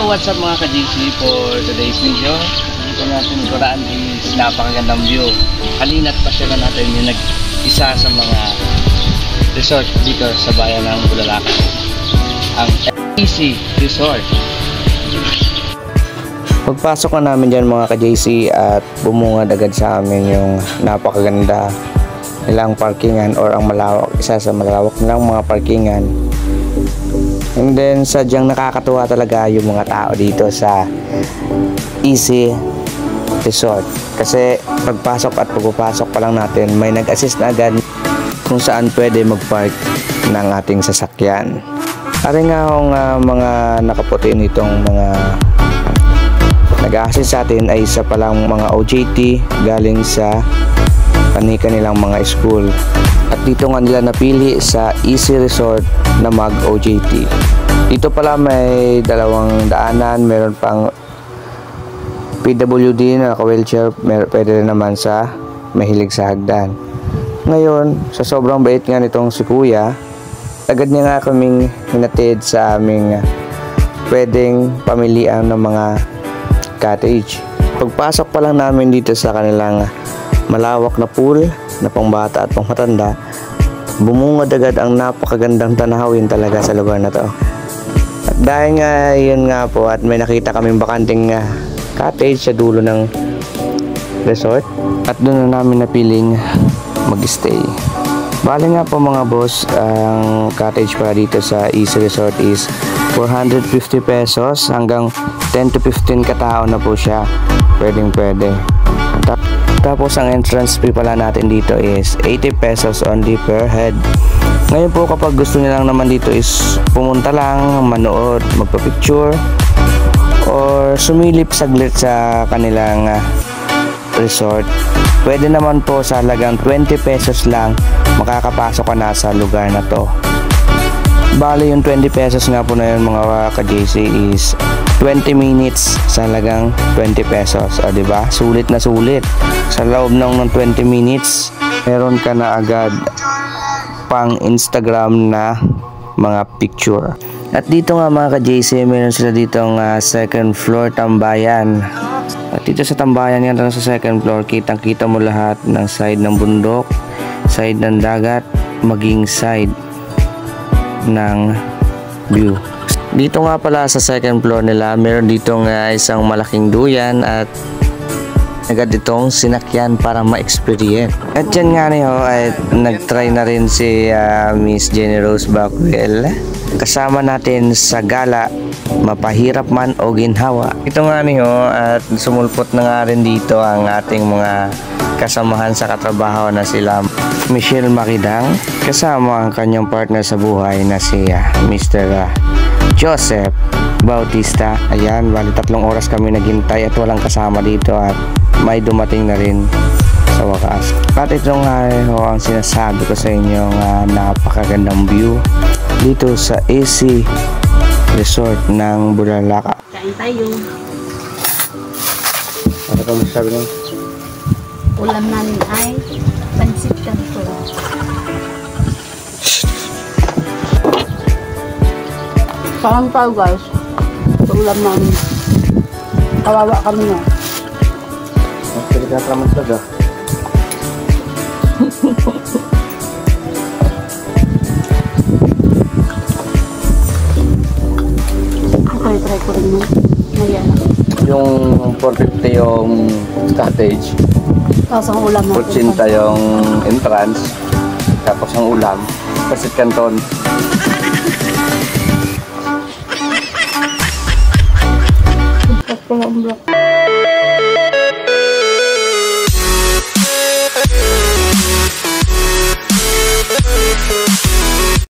What's up mga ka-JC? For today's video, dito natin kuraan is napakagandang view. Halina't pasyalan natin yung nag-isa sa mga resort dito sa bayan ng Bulalakaw, ang Easy Resort. Pagpasok na namin dyan mga ka-JC at bumungad agad sa amin yung napakaganda nilang parkingan or ang malawak, isa sa malawak nilang mga parkingan. And then sadyang nakakatuwa talaga yung mga tao dito sa Easy Resort, kasi pagpasok at pagpapasok pa lang natin may nag-assist na agad kung saan pwede mag-park ng ating sasakyan. Ari nga akong mga nakaputi nitong mga nag-assist sa atin ay isa palang mga OJT galing sa kanilang mga school. At dito nga nila napili sa Easy Resort na mag-OJT. Dito pala may dalawang daanan, meron pang PWD na naka-wheelchair, pwede rin naman sa mahilig sa hagdan. Ngayon, sa sobrang bait nga nitong si Kuya, agad niya nga kaming hinatid sa aming pwedeng pamilian ng mga cottage. Pagpasok pa lang namin dito sa kanilang malawak na pool na pangbata at pangmatanda, bumungad agad ang napakagandang tanawin talaga sa lugar na to. At dahil nga yun nga po at may nakita kaming bakanting cottage sa dulo ng resort, at doon na namin napiling mag-stay. Bali nga po mga boss, ang cottage para dito sa Easy Resort is 450 pesos hanggang 10 to 15 katao na po siya. Pwede. Tapos ang entrance fee pala natin dito is 80 pesos only per head. Ngayon po kapag gusto niyo lang naman dito is pumunta lang, manood, magpa-picture or sumilip saglit sa kanilang resort, pwede naman po sa halagang 20 pesos lang makakapasok ka na sa lugar na to. Bali yung 20 pesos nga po na yun mga ka-JC is 20 minutes sa halagang 20 pesos. O diba? Sulit na sulit. Sa loob ng 20 minutes, meron ka na agad pang Instagram na mga picture. At dito nga mga ka-JC, meron sila ditong second floor tambayan. At dito sa tambayan yan sa second floor, kitang-kita mo lahat ng side ng bundok, side ng dagat, maging side ng view. Dito nga pala sa second floor nila, meron ditong isang malaking duyan at agad ditong sinakyan para ma-experience. At yan nga niyo ay nag-try na rin si Miss Jenny Rose Backwell kasama natin sa gala Mapahirap Man o Ginhawa. Ito nga niyo at sumulpot na nga rin dito ang ating mga kasamahan sa katrabaho na sila Michelle Makidang kasama ang kanyang partner sa buhay na si Mr. Joseph Bautista. Ayan, bali 3 oras kami naghintay at walang kasama dito at may dumating na rin sa wakas. At ito nga ang sinasabi ko sa inyo napakagandang view dito sa Easy Resort ng Bulalakaw. Kain tayo. Ano ka masasabi nyo? Ulam namin ay pansit canton. Parang tayo guys. Ulam namin. Kawawa kami na. Delikata naman talaga. Okay, try ko rin mo. Mayala. Yung 450 yung cottage. Tapos ang ulam natin. 80 yung entrance. Tapos ang ulam. Pansit canton. Tapos ang block.